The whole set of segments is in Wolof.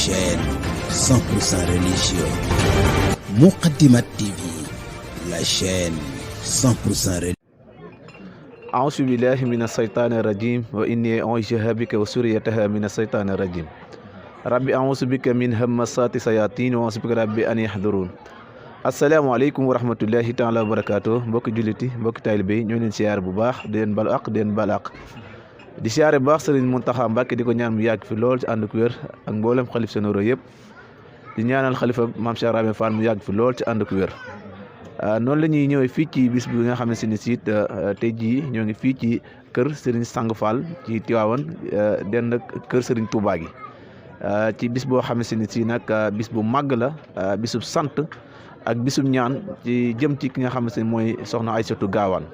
chaîne 100% religieux. Moukhaddamatoul TV, la chaîne 100% religieux. أعوذ بالله من الشيطان الرجيم وإني أعيذها بك وذريتها من الشيطان الرجيم ربي أعوذ بك من همزات الشياطين وأعوذ بك ربي أن يحضرون. asalaamaaleykum wa rahmatullahi taala wa barakaatu mbokki julliti mbokki taalibe yi ñoo leen siyaare bu baax di leen balu ak di leen bal ak di siyaare bu baax Sëriñ Muntaxa Mbàkke di ko ñaan mu yàgg fi lool ci ànd ak wér ak mboolem xalif généraux yëpp di ñaanal xalifa Maam Cheikh Ibrahima Fall mu yàgg fi lool ci ànd ak wér. noonu la ñuy ñëwee fii ci bis bi nga xam ne si siit tey jii ñoo ngi fii ci kër Serigne Sang Fall ci Tiwaawan dend ak kër Serigne Touba gi ci bis boo xam ne si nag bis bu màgg la bisub sant ak bisub ñaan ci jëm ci ki nga xam ne mooy soxna Aysatu Gaawaan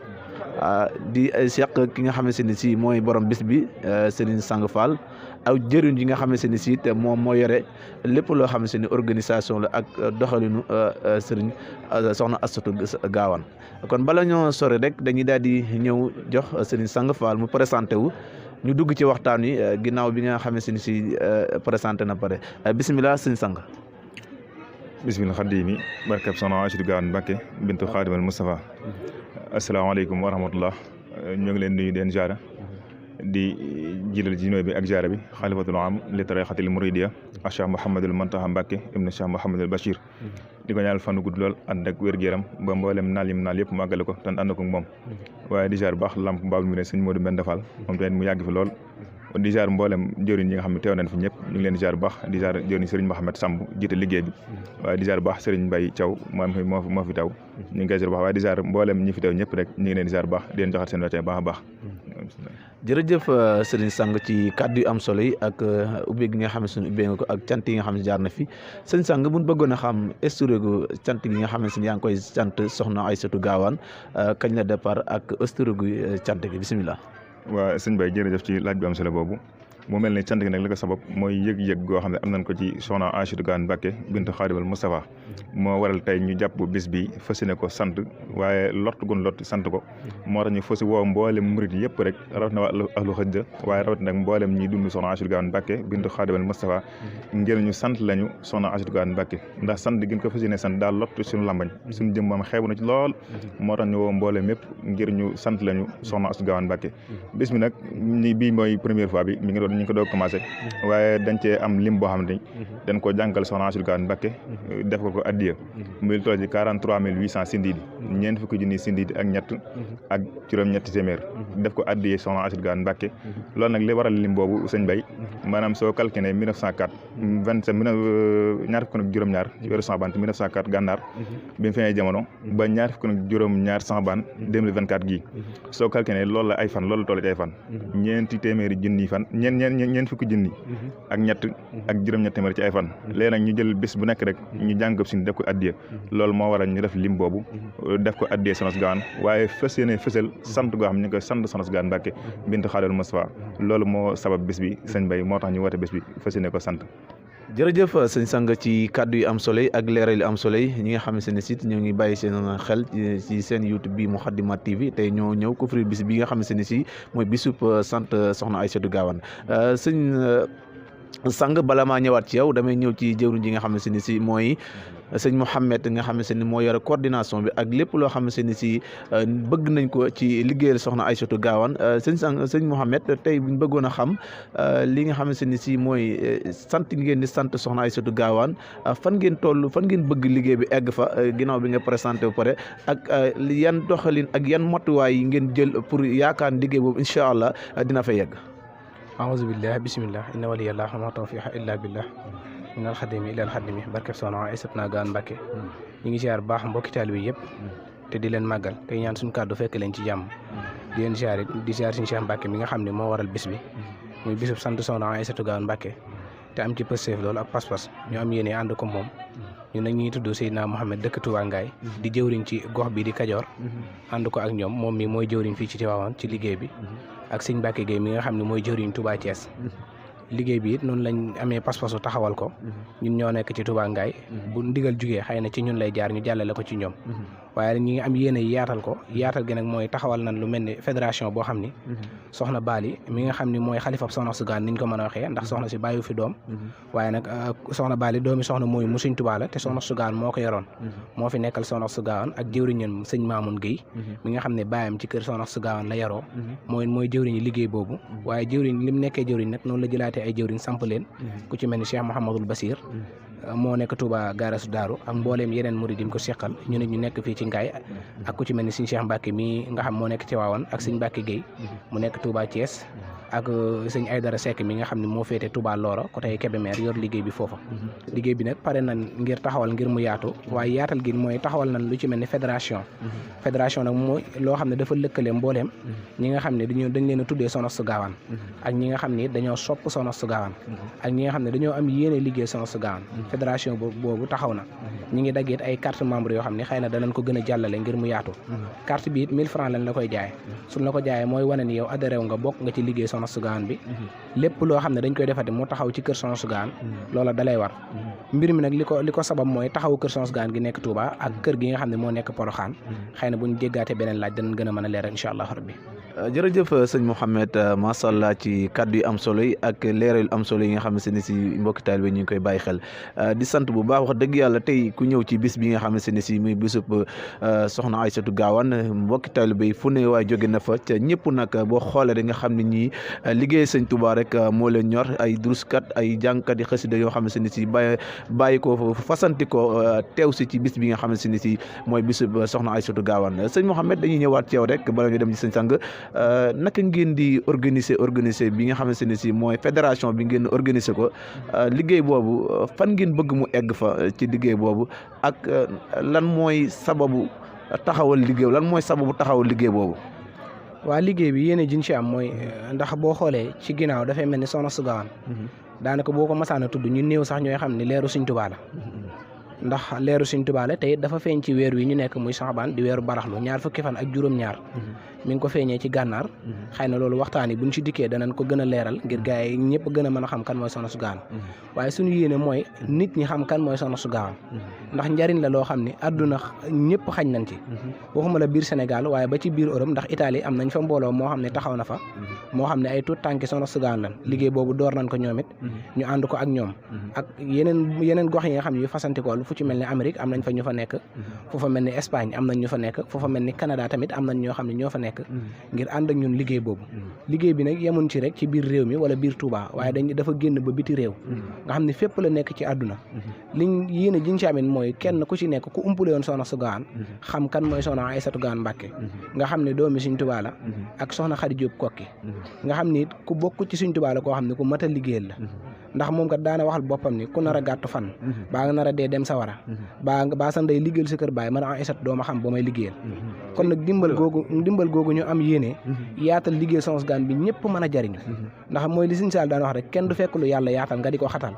di seq ki nga xam ne si mooy borom bis bi Serigne Sang Fall aw jëriñ yi nga xam ne si te moom moo yore lépp loo xam ne organisation la ak doxalinu Serigne soxna Aysatu Gaawaan kon bala ñoo sore rek dañuy daal di ñëw jox Serigne Sang Fall mu présenté wu ñu dugg ci waxtaan wi ginnaaw bi nga xam ne si présenté na pare bisimilah Serigne Sang. bismil xadimi barkab soxna Aysatu Gaawaan Mbàkke bintu Xaadimal Mustafa asalaamaaleykum wa rahmatullah ñoo ngi leen nuyu den jaara di jilal ji nooy bi ak jaara bi xalifatul am li tarixatil muridiya Cheikh Mouhamadul Muntaxa Mbàkke ibnu Cheikh Mouhamadul Bachir di ko ñaanal fanu gudd lool ànd ak wér-gu-yaram ba mboolem naal yim naal yëpp mu àggale ko tan ànd ko moom waaye di jaar baax lamp mbaabul mi ne sëñ Modou Mbend Fall moom tamit mu yàgg fi lool di jaar mboolem jëriñ yi nga xam ne teew nañ fi ñëpp ñu ngi leen di jaar baax di jaar jëriñ Serigne Mohamed Samb jiite liggéey bi waaye di jaar baax Serigne Mbaye Thiaw moo fi taw ñu ngi koy jaar baax waaye di jaar mboolem ñi fi teew ñëpp rek ñu ngi leen di jaar baax di leen joxat seen wetee baax a baax. jërëjëf Serigne Sang ci kàddu yu am solo yi ak ubbee gi nga xam ne suñu ubbee nga ko ak cant yi nga xam ne jaar na fi Serigne Sang buñ bëggoon a xam historique cant gi nga xam ne yaa ngi koy cant soxna Aysatu Gaawaan kañ la départ ak historique cant gi bisimilah. waa sëñ Baye jërëjëf ci laaj bi am solo boobu mu mel ne cant gi nag li ko sabab mooy yëg-yëg goo xam ne am nañ ko ci soxna Aysatu Gaawaan Mbàkke bintu Xaadimal Mustafa moo waral tey ñu jàpp bis bi fas yéene ko sant waaye lott gun lott sant ko moo tax ñu fas woo mboolem murit yëpp rek rawat na waa ahlu xëjja waaye rawat nag mboolem ñi dund soxna Aysatu Gaawaan Mbàkke bintu Xaadimal Mustafa ngir ñu sant lañu soxna Aysatu Gaawaan Mbàkke ndax sant gën ko fas yéene sant daal lott suñu lambañ suñu jëm moom xeebu na ci lool moo tax ñu woo mboolem yëpp ngir ñu sant lañu soxna Aysatu Gaawaan Mbàkke bis bi nag bii mooy première fois bi mi ngi doon ñu ko doog commencé waaye dañ cee am lim boo xam ne dañ koo jàngal soxna Aysatu Gaawaan Mbàkke def ko addiya muy toll ci 43 800 sindiidi ñeent fukki junni sindiidi ak ñett ak juróom-ñetti téeméer def ko addiya soxna Aysatu Gaawaan Mbàkke loolu nag li waral lim boobu sëñ Bay maanaam soo calculé 1904 ñaar fukk ak juróom-ñaar ci weeru Saxbaan 1904 gànnaar bi mu feeñee jamono ba ñaar fukk ak juróom-ñaar Saxbaan 2024 gii soo calculé loolu la ay fan loolu la toll ci ay fan ñeenti téeméeri junni fan ñeent fukki junni ak ñett ak juróom-ñett téeméer ci ay fan léegi nag ñu jël bés bu nekk rek ñu jàng ko def ko addiya loolu moo waral ñu def lim boobu def ko addiya soxna Gaawaan waaye fas yéene fësal sant goo xam ne ñu koy sant soxna Gaawaan Mbàkke bintu Xaadimal Mustafa loolu moo sabab bés bi sëñ Bay moo tax ñu woote bés bi fas yéene ko sant. jërëjëf sëñ Sang ci kàddu yu am solo yi ak leeral yu am solo yi ñi nga xam ne site ñoo ngi bàyyi seen xel ci seen YouTube bi Moukhaddamatoul TV tey ñoo ñëw couvrir bis bi nga xam ne si mooy bisub sant soxna Aysatu Gaawaan sëñ Sang bala maa ñëwaat ci yow damay ñëw ci jëwriñ ji nga xam ne si mooy sëñ Mouhamed nga xam ne moo yore coordination bi ak lépp loo xam ne si bëgg nañ ko ci liggéeyal soxna Aysatu Gaawaan sëñ Mouhamed tey buñ bëggoon a xam li nga xam ne si mooy sant ngeen di sant soxna Aysatu Gaawaan fan ngeen toll fan ngeen bëgg liggéey bi egg fa ginnaaw bi nga présenté ba pare ak yan doxalin ak yan matuwaay yi ngeen jël pour yaakaar liggéey boobu incha allah dina fa yegg. aouzu billah bismillah inna waliyallah wa ma tawfiqa illa billah minal xadimi ilal xadimi barkeb soxna Aysatu Gaawaan Mbàkke ñu ngi ziar baax mbokki taalibe yi yëpp te di leen màggal tey ñaan suñu kàddu fekk leen ci jàmm di leen ziar it di ziar suñu Cheikh Mbàkke mi nga xam ne moo waral bis bi muy bisub sant soxna Aysatu Gaawaan Mbàkke te am ci pësteef loolu ak pas-pas ñu am yéene ànd ko moom ñu nag ñi tudd Seydina Mohamed dëkk Touba Ngaye di jëwriñ ci gox bi di Kajoor ànd ko ak ñoom moom mi mooy jëwriñ fii ci Tivaouane ci liggéey bi ak sëñ Mbàkke Gueye mi nga xam ne mooy jëwriñ Touba Thiès liggéey bi it noonu lañ amee pas-pasu taxawal ko ñun ñoo nekk ci Touba Ngaye bu ndigal jugee xëy na ci ñun lay jaar ñu jàllale ko ci ñoom waaye ñi ngi am yéene yaatal ko yaatal gi nag mooy taxawal nañ lu mel ni fédération boo xam ni soxna Bali mi nga xam ni mooy xalifab soxna su gaan niñ ko mën a waxee ndax soxna si bàyyi fi doom waaye nag soxna Bali doomi soxna mooy mu Sëñ Tuubaa la te soxna su gaan moo ko yoroon moo fi nekkal soxna su gaan ak jëwriñam sëñ Maamun Guèye mi nga xam ne baayam ci kër soxna su gaan la yaroo mooy jëwriñu liggéey boobu waaye jëwriñ li mu nekkee jëwriñ nag noonu la jëlaatee ay jëwriñ samp leen ku ci mel ni Cheikh Mouhamadul Basir moo nekk Touba Garasu Daaru ak mbooleem yeneen murid yi ko seqal ñu ne ñu nekk fii ci Ngaye ak ku ci mel ni Sëñ Cheikh Mbacke mi nga xam moo nekk ci Waawan ak Sëñ Mbacke Guèye mu nekk Touba Thiès ak sëñ Aydara Seck mi nga xam ne moo féete Touba Loro côté Kébémer yor liggéey bi foofa liggéey bi nag pare nañ ngir taxawal ngir mu yaatu waaye yaatal gi mooy taxawal nañ lu ci mel ni fédération nag mooy loo xam ne dafa lëkkale mbooleem ñi nga xam ne dañ leen a tuddee Soxna Astou Gawane ak ñi nga xam ne dañoo sopp Soxna Astou Gawane ak ñi nga xam ne dañoo am yéene liggéey Soxna Astou Gawane fédération boobu taxaw na ñi ngi daggeet ay carte membre yoo xam ne xëy na danañ ko gën a jàllale ngir mu yaatu carte bi it 1000 francs lañ la koy jaay suñ la ko jaayee mooy wane ni yow adhéré nga bokk nga ci liggéey Soxna Astou Gawane bi lépp loo xam ne dañ koy defati mu taxaw ci kër Soxna Astou Gawane loola dalay war mbir mi nag li ko sabab mooy taxaw kër Soxna Astou Gawane gi nekk Touba ak kër gi nga xam ne moo nekk Porokhane xëy na buñ jéggaatee beneen laaj danañ gën a mën a leeral incha allah rabbi jërëjëf sëñ Mouhamed macha allah ci kaddu yu am solo yi ak leeral yu am solo yi nga xam ne si mbokki taalibe ñu ngi koy bàyyi xel di sant bu baax wax dëgg yàlla tey ku ñëw ci bis bi nga xam ne si muy bisub soxna Aïssatou Gawane mbokki taalibe yi fu ne waay jóge na fa ca ñëpp nag boo xoolee da nga xam ne ñii liggéey sëñ Touba rek moo leen ñor ay duruskat ay jàngkat yi xasida yoo xam ne si bàyyi ko fasanti ko teew si ci bis bi nga xam ne si mooy bisub soxna Aïssatou Gawane sëñ Mouhamed dañuy ñëwaat ci yow rek bala ñu dem ci sëñ sang naka ngeen di organiser bi nga xamante ne si mooy fédération bi ngeen organiser ko liggéey boobu fan ngeen bëgg mu egg fa ci liggéey boobu ak lan mooy sababu taxawal liggéey boobu. waa liggéey bi yéene jiñ ci am mooy ndax boo xoolee ci ginnaaw dafay mel ni Soxna Astou Gawane daanaka boo ko masaan a tudd ñu néew sax ñooy xam ne leeru Sëñ Tuubaa la ndax leeru Sëñ Tuubaa la te it dafa feeñ ci weer wi ñu nekk muy Saxbaan di weeru baraxlu 2 fukki fan ak juróom-ñaar mi ngi ko feeñee ci gànnaar xëy na loolu waxtaan yi buñ ci dikkee danañ ko gën a leeral ngir gars yi ñëpp gën a mën a xam kan mooy Soxna Astou Gawane waaye suñu yéene mooy nit ñi xam kan mooy Soxna Astou Gawane ndax njariñ la loo xam ne àdduna ñëpp xañ nañ ci waxuma la biir Sénégal waaye ba ci biir Europe ndax Italie am nañ fa mbooloo moo xam ne taxaw na fa moo xam ne ay tuut tànki Soxna Astou Gawane lan liggéey boobu door nañ ko ñoom it ñu ànd ko ak ñoom ak yeneen gox yi nga xam ne yu fasantikool fu ci mel ni Amérique am nañ fa ñu fa nekk fu fa mel ni Espagne am nañ ñu fa nekk fu fa mel ni Canada tamit am nañ ñoo xam ne ñoo fa nekk ngir ànd ak ñun liggéey boobu liggéey bi nag yemun ci rek ci biir réew mi wala biir Touba waaye dafa génn ba biti réew nga xam ne fépp la nekk ci àdduna liñ yéen a jiñ ci amin mooy kenn ku ci nekk ku umpule woon Soxna Astou Gawane xam kan mooy Soxna Aïssatou Gawane Mbacke nga xam ne doomi Sëñ Tuubaa la ak Soxna Xadi Jóob Kokki nga xam ni ku bokk ci Sëñ Tuubaa la koo xam ne ku mat a liggéeyal la ndax moom kat daana waxal boppam ni ku nar a gàttu fan baa nga nar a dee dem sawara baa sa ndey liggéeyal sa kër baay man Aïssatou doo ma xam ba may liggéeyal kon nag dimbal googu ñu am yéene yaatal liggéey Soxna Astou Gawane bi ñëpp mën a jariñu ndax mooy li Sëñ Saal daan wax rek kenn du fekk lu yàlla yaatal nga di ko xatal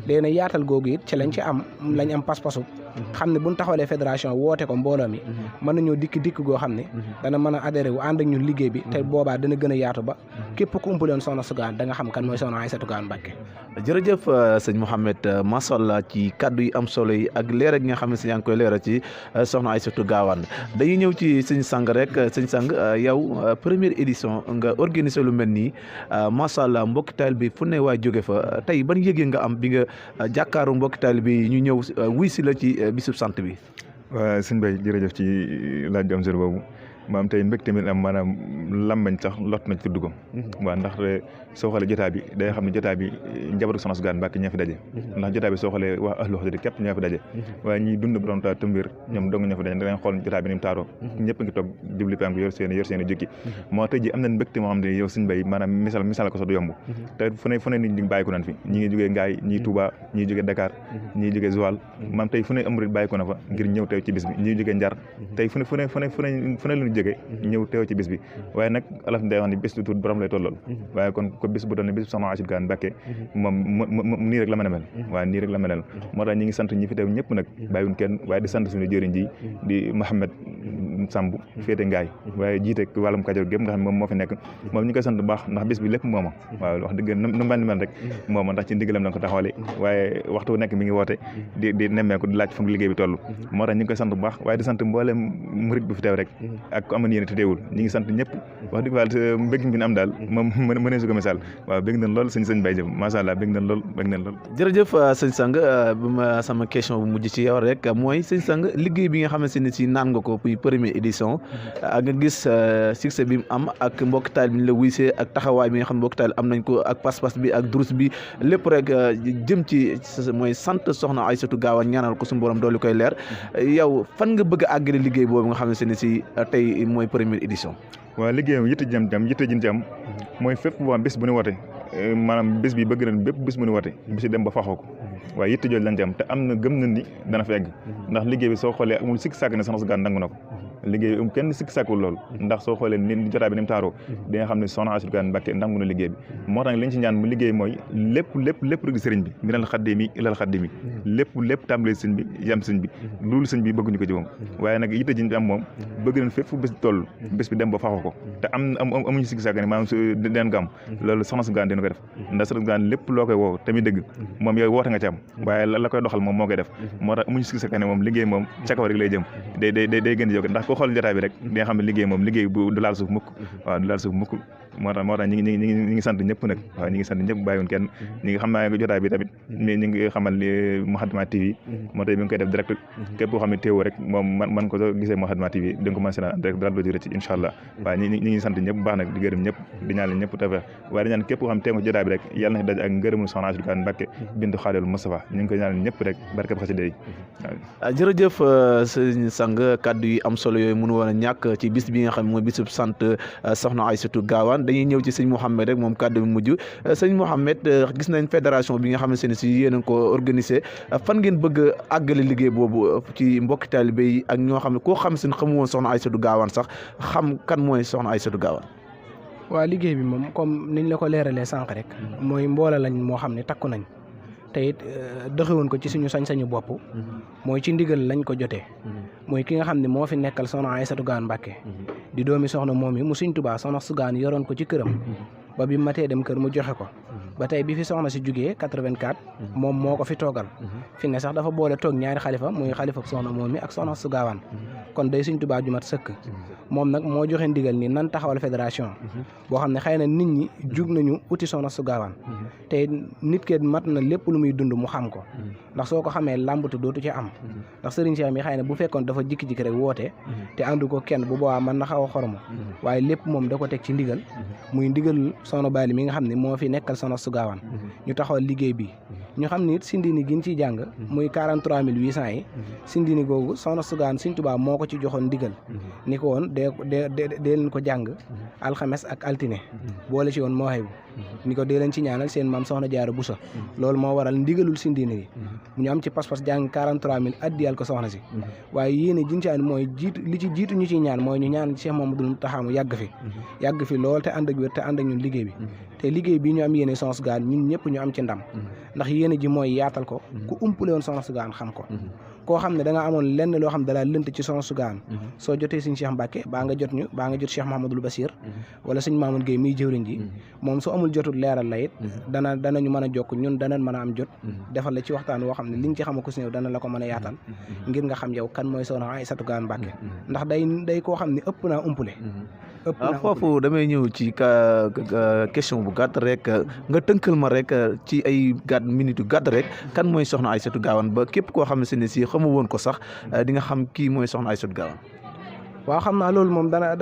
léegi nag yaatal googu it ci lañ am pas-pasu xam ne buñ taxawalee fédération woote ko mbooloo mi mën nañoo dikk goo xam ne dana mën a adhéré wu ànd ak ñun liggéey bi te boobaa dana gën a yaatu ba képp ku umpaloon Soxna Astou Gawane da nga xam kan mooy Soxna Aïssatou Gawane Mbacke. jërëjëf sëñ Mouhamed macha allah ci kaddu yi am solo yi ak leeral gi nga xam ne si yaa ngi koy leeral ci Soxna Aïssatou Gawane dañuy ñëw ci sëñ sang rek sëñ sang yow première édition nga organiser lu mel nii macha allah mbokki taalibe bi fu ne waay jóge fa tey ban yëgee nga am bi nga jàkkaaru mbokki taalibe bi ñu ñëw wuy si la ci bisub sant bi. waaw sëñ Bay jërëjëf ci laaj bi am solo boobu maam tey mbégte mi am maanaam lambañ sax lot na ci tudd ko waaw ndax soo xoolee jotaay bi day xam ne jotaay bi njabootu Soxna Astou Gawane Mbacke ñoo fi daje ndax jotaay bi soo xoolee waa ahlu xasida képp ñoo fi daje waaye ñi dund borom ta tëmbir ñoom dong ñoo fi daje da ngay xool jotaay bi ni mu taaroo ñëpp ngi toog jubli penk yor seen i jukki moo tey ji am nañ mbégte moo xam ne yow suñu bay maanaam misaal ko sax du yomb te fu ne nit ñi bàyyi ko nañ fi ñi ngi jógee Ngaay ñii Touba ñii jógee Dakar ñii jógee Joal maam tey fu ne am rit bàyyi ko na fa ngir ñëw teew ci bis bi ñii jógee Njar tey fu ne lu ñu jógee ñëw teew ci bis bi waaye nag alaf day wax ni bis du tuut borom lay tollool waaye kon ko bis bu doon ne bis Soxna Aïssatou Gawane Mbacke moom nii rek la mën a mel waaye nii rek la mel moo tax ñi ngi sant ñi fi teew ñëpp nag bàyyiwuñ kenn waaye di sant suñu jëriñ ji di Mouhamed Samb féete Ngaay waaye jiite wàllum Kajoor gépp nga xam ne moom moo fi nekk moom ñu koy sant bu baax ndax bis bi lépp mooma waaw wax dëgg nu mel rek mooma ndax ci ndigalam la ko taxawale waaye waxtu nekk mi ngi woote di nemmeeku di laaj fu liggéey bi toll moo tax ñu ngi koy sant bu baax waaye di sant mboolem murit bu fi teew rek ak ku amoon yéene te teewul ñu ngi sant ñëpp wax dëgg yàlla mbég bi ñu am daal moom mënee su ko misaal waaw bég nañ lool sëñ Baye Diop macha allah bég nañ lool jërëjëf sëñ Sang sama question bu mujj ci yow rek mooy sëñ Sang liggéey bi nga xamante ne si naan nga ko puis première édition ak nga gis succès bi mu am ak mbokk taal bi ñu la wuysee ak taxawaay bi nga xam ne mbokk taal am nañ ko ak pas-pas bi ak durus bi lépp rek jëm ci mooy sant soxna Aïssatou Gawane ñaanal ko suñu borom doolu koy leer yow fan nga bëgg a àggale liggéey boobu nga xamante ne si tey mooy première édition. waaw liggéeyam yitte jin ci am mooy fépp boo bés bu ñu wote maanaam bés bi bëgg nañ bépp bés bu ñu wote bés yi dem ba faxoo ko waaye yitte jooju lañ ci am te am na gëm nañ ni dana fa egg ndax liggéey bi soo xoolee amul sikk sàkk ne soxna Gawane nangu na ko liggéey bi kenn sikk sàkkul loolu ndax soo xoolee ni jotaay bi ni mu taaroo di nga xam ne soxna Aïssatou Gawane Mbacké nangu na liggéey bi moo tax liñ ci ñaan mu liggéey mooy lépp rek sëriñ bi minal xaddimi ilal xaddimi lépp tàmbalee sëñ bi yam sëñ bi loolu sëñ bi bëgguñu ko ci moom waaye nag yitte ji bi am moom bëgg nañ fépp fu bés toll bés bi dem ba faxoo ko te amuñu sikk sàkk ne maanaam su deen gam loolu soxna Gawane dina ko def ndax soxna Gawane lépp loo koy woo tamit dëgg moom yow woote nga ci am waaye la koy doxal moom moo koy def moo tax amuñu sikk sàkk ne moom liggéey moom ca kaw rek lay jëm day gën di jóg ndax ko xool jotaay bi rek di nga xam ne liggéey moom liggéey bu du laal suuf mukk waaw du laal suuf mukk moo tax ñi ngi sant ñëpp nag waaw ñi ngi sant ñëpp bàyyiwun kenn ñi ngi xam naa jotaay bi tamit mais ñi ngi xamal Moukhaddamatoul TV moo tey bi nga koy def direct képp koo xam ne teewoo rek moom man ko soo gisee Moukhaddamatoul TV da nga ko mën si naan direct dara doo ci rëcc incha allah waaw ñi ngi sant ñëpp baax nag di gërëm ñëpp di ñaan ñëpp tawfeex waaye di ñaan képp koo xam ne teew nga jotaay bi rek yàlla na daj ak ngërëmul soxna Aïssatou Gawane Mbacké bintu Xaadimul Mustafa ñu ngi koy ñaan ñëpp rek barke xasida yi jërëjëf sëñ Sang kaddu yi am solo yooyu mënu woon a ñàkk ci bis bi nga xam ne mooy bisub sant soxna Aïssatou Gawane dañuy ñëw ci sëñ Mouhamed rek moom kaddu bi mujj sëñ Mouhamed gis nañ fédération bi nga xamante ne si yéen a ko organisé fan ngeen bëgg a àggale liggéey boobu ci mbokki taalibe yi ak ñoo xam ne koo xam seen xamu woon soxna Aïssatou Gawane sax xam kan mooy soxna Aïssatou Gawane. waaw liggéey bi moom comme niñ la ko leeralee sànq rek mooy mboola lañ moo xam ne takku nañ te it doxewoon ko ci suñu sañ-sañu bopp mooy ci ndigal lañ ko jotee mooy ki nga xam ne moo fi nekkal soxna Aïssatou Gawane Mbacké di doomi soxna moom yi mu Sëñ Tuubaa soxna su Gawane yoroon ko ci këram ba bi matee dem kër mu joxe ko ba tey bi fi soxna si jugee 84 moom moo ko fi toogal fi ne sax dafa boole toog ñaari xalifa muy xalifa soxna moom mi ak soxna su Gawane kon day Sëñ Tuubaa ju mat sëkk moom nag moo joxe ndigal ni nan taxawal fédération boo xam ne xëy na nit ñi jug nañu uti soxna su Gawane te nit ke mat na lépp lu muy dund mu xam ko ndax soo ko xamee làmbatu dootu ci am ndax sëriñ Cheikh mi xëy na bu fekkoon dafa jikki-jikki rek woote te àndu ko kenn bu boobaa mën na xaw a xoromu waaye lépp moom da ko teg ci ndigal muy ndigal soxna Bali mi nga xam ne moo fi nekkal soxna su Gawane ñu taxawal liggéey bi ñu xam ne it sindini gin ciy jàng muy 43800 yi sindini googu soxna su Gawane Sëñ Tuubaa moo ko ci joxoon ndigal ni ko woon dee leen ko jàng alxames ak altine boole ci woon moo xew ni ko dee leen ci ñaanal seen maam soxna Jaara Buso loolu moo waral ndigalul sindini yi ñu am ci pas-pas jàng 43000 addiyal ko soxna si waaye yéene jincaan mooy jiitu ñu ciy ñaan mooy ñu ñaan Cheikh Mamadou Mountakha mu yàgg fi lool te ànd ak wér te ànd ak ñun liggéey bi te liggéey bi ñu am yéene soxna su Gawane ñun ñëpp ñu am ci ndam ndax yéene ji mooy yaatal ko ku umpule woon soxna su Gawane xam ko koo xam ne da nga amoon lenn loo xam ne dalaa lënt ci soxna su Gawane soo jotee sëñ Cheikh Mbacké baa nga jot Cheikh Mahamadul Basir wala sëñ Mamoun Gueye miy jëwriñ ji moom su amul jotul leeral la it danañu mën a jokk ñun danañ mën a am jot defal la ci waxtaan woo xam ne liñ ci xama ko si néew dana la ko mën a yaatal ngir nga xam yow kan mooy soxna Aïssatou Gawane Mbacké ndax day koo xam ne ëpp naa umpule foofu damay ñëw ci question bu gàtt rek nga tënkal ma rek ci ay minute yu gàtt rek kan mooy soxna Aïssatou Gawane ba képp koo xam ne si xamu woon ko sax di nga xam kii mooy soxna Aïssatou Gawane. waaw xam naa loolu moom dana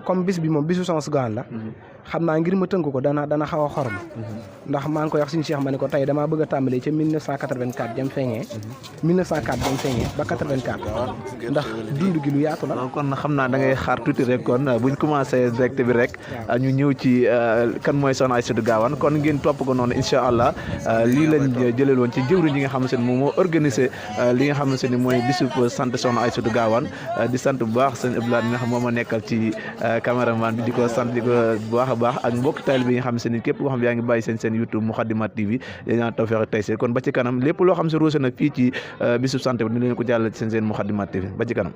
comme bis bi moom bisu soxna su Gawane la xam naa ngir ma tënk ko dana xaw a xorom ndax maa ngi koy wax suñu Cheikh ma ne ko tey damaa bëgg a tàmbalee ca 1984 jëm feeñee 1904 jëm feeñee ba 84 ndax dund gi lu yaatu la. kon xam naa da ngay xaar tuuti rek kon buñ commencé direct bi rek ñu ñëw ci kan mooy soxna Aïssatou Gawane kon ngeen topp ko noonu incha allah lii lañ jëlee woon ci jëwriñ yi nga xamante ne moom moo organisé li nga xamante ne mooy bisub sant soxna Aïssatou Gawane di sant bu baax sëñ Abdoulaye mi nga xam moo ma nekkal ci caméraman bi di ko sant di ko bu baax a baax ak mbokk taalibe bi nga xam ne képp koo xam yaa ngi bàyyi seen YouTube Moukhaddamatoul TV yéen tawfeex tey see kon ba ci kanam lépp loo xam si ruuse na fii ci bisub sant bi ni leen ko jàllale ci seen Moukhaddamatoul TV ba ci kanam